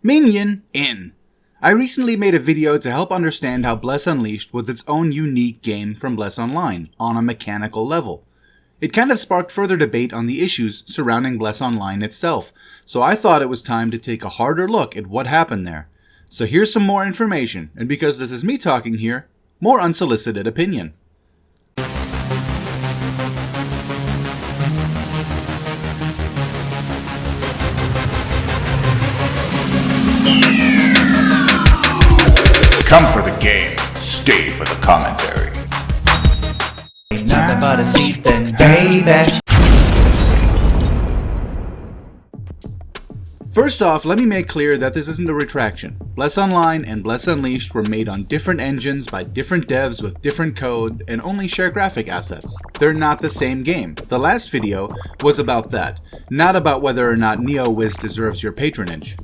Minion in. I recently made a video to help understand how Bless Unleashed was its own unique game from Bless Online, on a mechanical level. It kind of sparked further debate on the issues surrounding Bless Online itself, so I thought it was time to take a harder look at what happened there. So here's some more information, and because this is me talking here, more unsolicited opinion. Come for the game, stay for the commentary. Ain't nothing but a seat then, baby. First off, let me make clear that this isn't a retraction. Bless Online and Bless Unleashed were made on different engines by different devs with different code and only share graphic assets. They're not the same game. The last video was about that, not about whether or not NeoWiz deserves your patronage.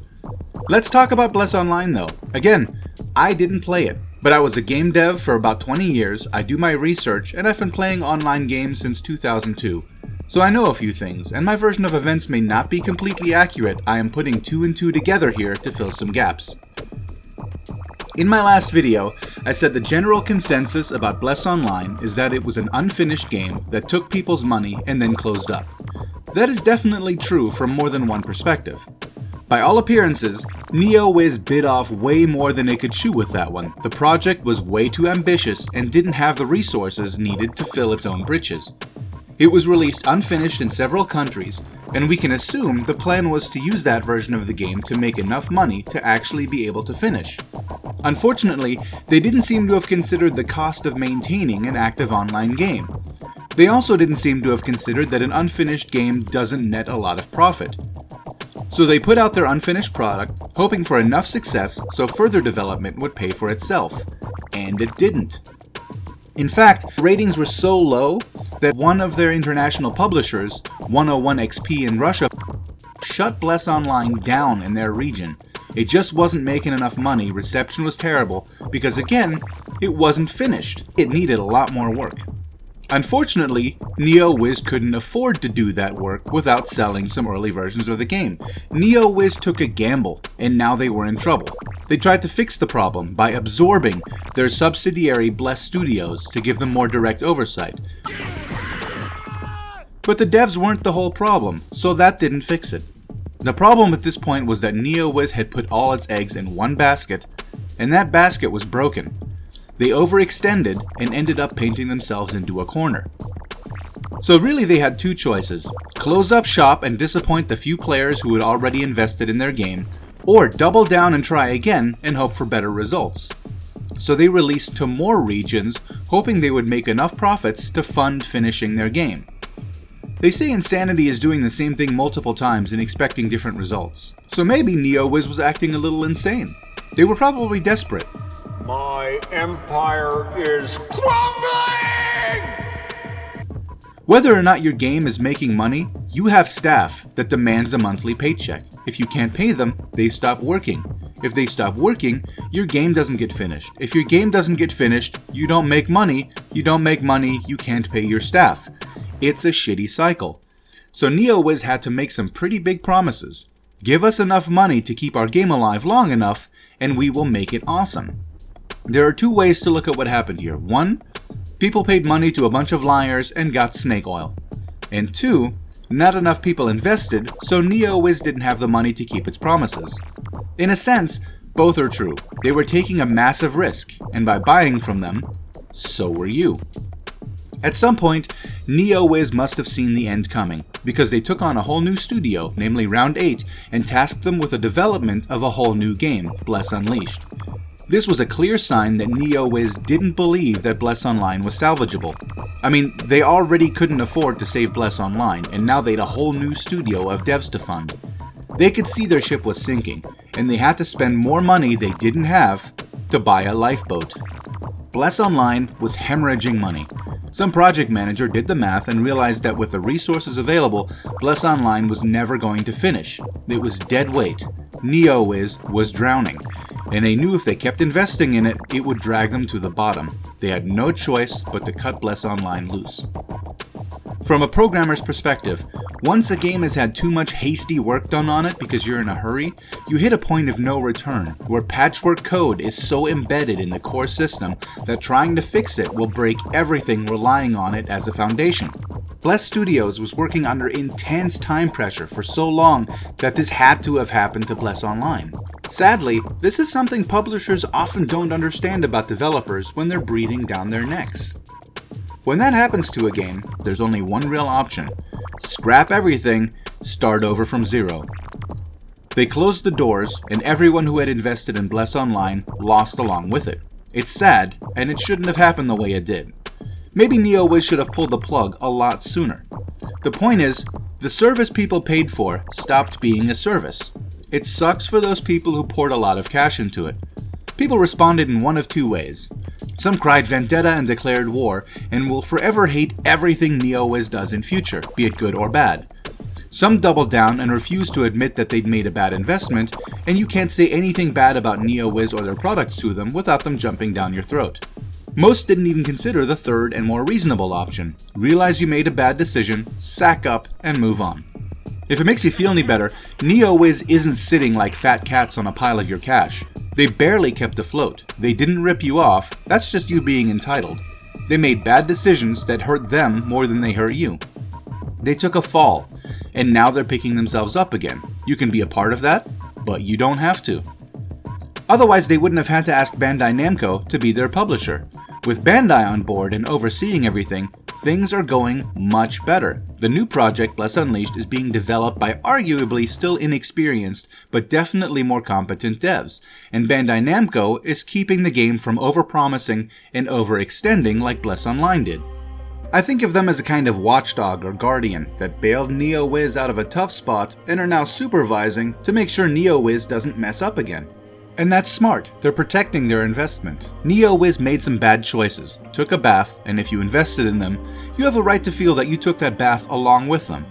Let's talk about Bless Online though. Again, I didn't play it, but I was a game dev for about 20 years, I do my research, and I've been playing online games since 2002. So I know a few things, and my version of events may not be completely accurate. I am putting two and two together here to fill some gaps. In my last video, I said the general consensus about Bless Online is that it was an unfinished game that took people's money and then closed up. That is definitely true from more than one perspective. By all appearances, NeoWiz bit off way more than it could chew with that one. The project was way too ambitious and didn't have the resources needed to fill its own britches. It was released unfinished in several countries, and we can assume the plan was to use that version of the game to make enough money to actually be able to finish. Unfortunately, they didn't seem to have considered the cost of maintaining an active online game. They also didn't seem to have considered that an unfinished game doesn't net a lot of profit. So they put out their unfinished product, hoping for enough success so further development would pay for itself. And it didn't. In fact, ratings were so low that one of their international publishers, 101XP in Russia, shut Bless Online down in their region. It just wasn't making enough money, reception was terrible, because again, it wasn't finished. It needed a lot more work. Unfortunately, NeoWiz couldn't afford to do that work without selling some early versions of the game. NeoWiz took a gamble, and now they were in trouble. They tried to fix the problem by absorbing their subsidiary Bless Studios to give them more direct oversight. But the devs weren't the whole problem, so that didn't fix it. The problem at this point was that NeoWiz had put all its eggs in one basket, and that basket was broken. They overextended and ended up painting themselves into a corner. So really they had two choices: close up shop and disappoint the few players who had already invested in their game, or double down and try again and hope for better results. So they released to more regions, hoping they would make enough profits to fund finishing their game. They say insanity is doing the same thing multiple times and expecting different results. So maybe NeoWiz was acting a little insane. They were probably desperate. My empire is crumbling! Whether or not your game is making money, you have staff that demands a monthly paycheck. If you can't pay them, they stop working. If they stop working, your game doesn't get finished. If your game doesn't get finished, you don't make money. You don't make money, you can't pay your staff. It's a shitty cycle. So NeoWiz had to make some pretty big promises. Give us enough money to keep our game alive long enough, and we will make it awesome. There are two ways to look at what happened here. One, people paid money to a bunch of liars and got snake oil. And two, not enough people invested, so NeoWiz didn't have the money to keep its promises. In a sense, both are true. They were taking a massive risk, and by buying from them, so were you. At some point, NeoWiz must have seen the end coming, because they took on a whole new studio, namely Round 8, and tasked them with the development of a whole new game, Bless Unleashed. This was a clear sign that NeoWiz didn't believe that Bless Online was salvageable. I mean, they already couldn't afford to save Bless Online, and now they had a whole new studio of devs to fund. They could see their ship was sinking, and they had to spend more money they didn't have to buy a lifeboat. Bless Online was hemorrhaging money. Some project manager did the math and realized that with the resources available, Bless Online was never going to finish. It was dead weight. NeoWiz was drowning. And they knew if they kept investing in it, it would drag them to the bottom. They had no choice but to cut Bless Online loose. From a programmer's perspective, once a game has had too much hasty work done on it because you're in a hurry, you hit a point of no return, where patchwork code is so embedded in the core system that trying to fix it will break everything relying on it as a foundation. Bless Studios was working under intense time pressure for so long that this had to have happened to Bless Online. Sadly, this is something publishers often don't understand about developers when they're breathing down their necks. When that happens to a game, there's only one real option: scrap everything, start over from zero. They closed the doors, and everyone who had invested in Bless Online lost along with it. It's sad, and it shouldn't have happened the way it did. Maybe NeoWiz should have pulled the plug a lot sooner. The point is, the service people paid for stopped being a service. It sucks for those people who poured a lot of cash into it. People responded in one of two ways. Some cried vendetta and declared war, and will forever hate everything NeoWiz does in future, be it good or bad. Some doubled down and refused to admit that they'd made a bad investment, and you can't say anything bad about NeoWiz or their products to them without them jumping down your throat. Most didn't even consider the third and more reasonable option: realize you made a bad decision, sack up, and move on. If it makes you feel any better, NeoWiz isn't sitting like fat cats on a pile of your cash. They barely kept afloat. They didn't rip you off, that's just you being entitled. They made bad decisions that hurt them more than they hurt you. They took a fall, and now they're picking themselves up again. You can be a part of that, but you don't have to. Otherwise, they wouldn't have had to ask Bandai Namco to be their publisher. With Bandai on board and overseeing everything, things are going much better. The new project, Bless Unleashed, is being developed by arguably still inexperienced, but definitely more competent devs, and Bandai Namco is keeping the game from overpromising and overextending like Bless Online did. I think of them as a kind of watchdog or guardian that bailed NeoWiz out of a tough spot and are now supervising to make sure NeoWiz doesn't mess up again. And that's smart, they're protecting their investment. NeoWiz made some bad choices, took a bath, and if you invested in them, you have a right to feel that you took that bath along with them.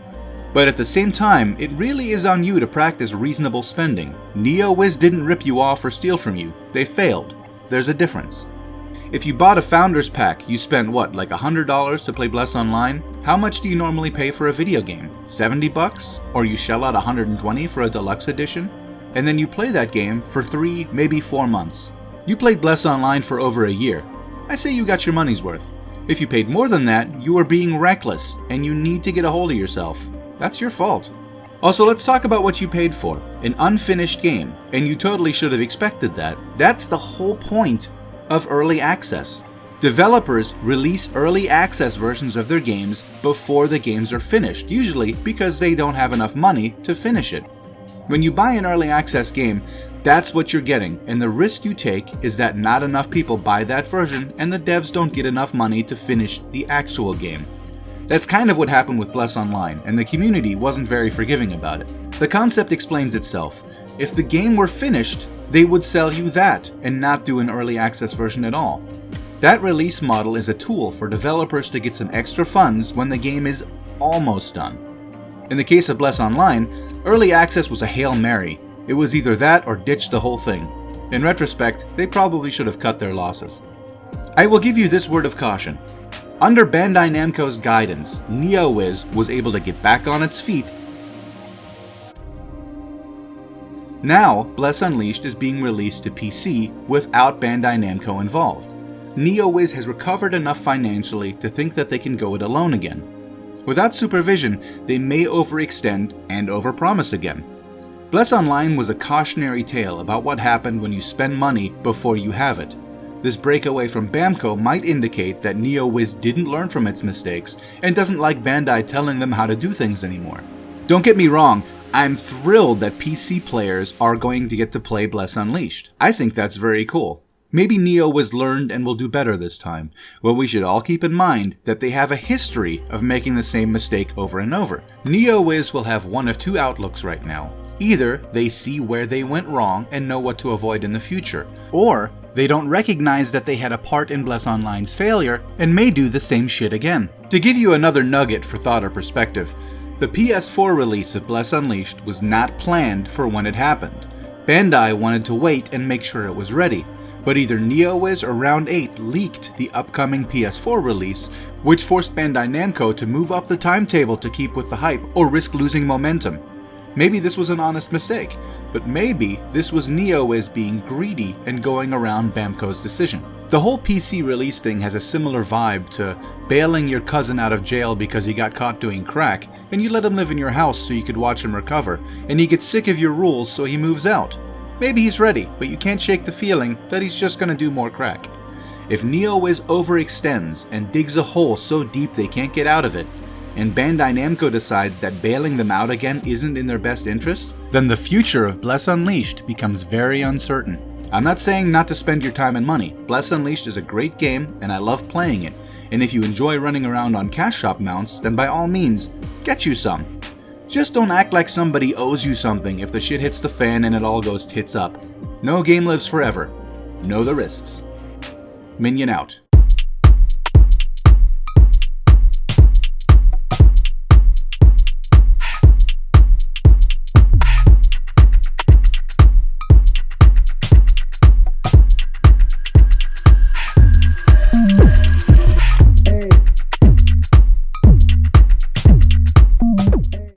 But at the same time, it really is on you to practice reasonable spending. NeoWiz didn't rip you off or steal from you, they failed. There's a difference. If you bought a Founders Pack, you spent like $100 to play Bless Online? How much do you normally pay for a video game? $70? Or you shell out $120 for a deluxe edition? And then you play that game for 3, maybe 4 months. You played Bless Online for over a year. I say you got your money's worth. If you paid more than that, you are being reckless, and you need to get a hold of yourself. That's your fault. Also, let's talk about what you paid for. An unfinished game, and you totally should have expected that. That's the whole point of early access. Developers release early access versions of their games before the games are finished, usually because they don't have enough money to finish it. When you buy an early access game, that's what you're getting, and the risk you take is that not enough people buy that version and the devs don't get enough money to finish the actual game. That's kind of what happened with Bless Online, and the community wasn't very forgiving about it. The concept explains itself. If the game were finished, they would sell you that and not do an early access version at all. That release model is a tool for developers to get some extra funds when the game is almost done. In the case of Bless Online, early access was a Hail Mary. It was either that or ditch the whole thing. In retrospect, they probably should have cut their losses. I will give you this word of caution. Under Bandai Namco's guidance, NeoWiz was able to get back on its feet. Now, Bless Unleashed is being released to PC without Bandai Namco involved. NeoWiz has recovered enough financially to think that they can go it alone again. Without supervision, they may overextend and overpromise again. Bless Online was a cautionary tale about what happened when you spend money before you have it. This breakaway from Bamco might indicate that NeoWiz didn't learn from its mistakes and doesn't like Bandai telling them how to do things anymore. Don't get me wrong, I'm thrilled that PC players are going to get to play Bless Unleashed. I think that's very cool. Maybe NeoWiz learned and will do better this time, but we should all keep in mind that they have a history of making the same mistake over and over. NeoWiz will have one of two outlooks right now. Either they see where they went wrong and know what to avoid in the future, or they don't recognize that they had a part in Bless Online's failure and may do the same shit again. To give you another nugget for thought or perspective, the PS4 release of Bless Unleashed was not planned for when it happened. Bandai wanted to wait and make sure it was ready. But either NeoWiz or Round 8 leaked the upcoming PS4 release, which forced Bandai Namco to move up the timetable to keep with the hype or risk losing momentum. Maybe this was an honest mistake, but maybe this was NeoWiz being greedy and going around Bamco's decision. The whole PC release thing has a similar vibe to bailing your cousin out of jail because he got caught doing crack, and you let him live in your house so you could watch him recover, and he gets sick of your rules so he moves out. Maybe he's ready, but you can't shake the feeling that he's just gonna do more crack. If NeoWiz overextends and digs a hole so deep they can't get out of it, and Bandai Namco decides that bailing them out again isn't in their best interest, then the future of Bless Unleashed becomes very uncertain. I'm not saying not to spend your time and money. Bless Unleashed is a great game, and I love playing it, and if you enjoy running around on cash shop mounts, then by all means, get you some. Just don't act like somebody owes you something if the shit hits the fan and it all goes tits up. No game lives forever. Know the risks. Minion out.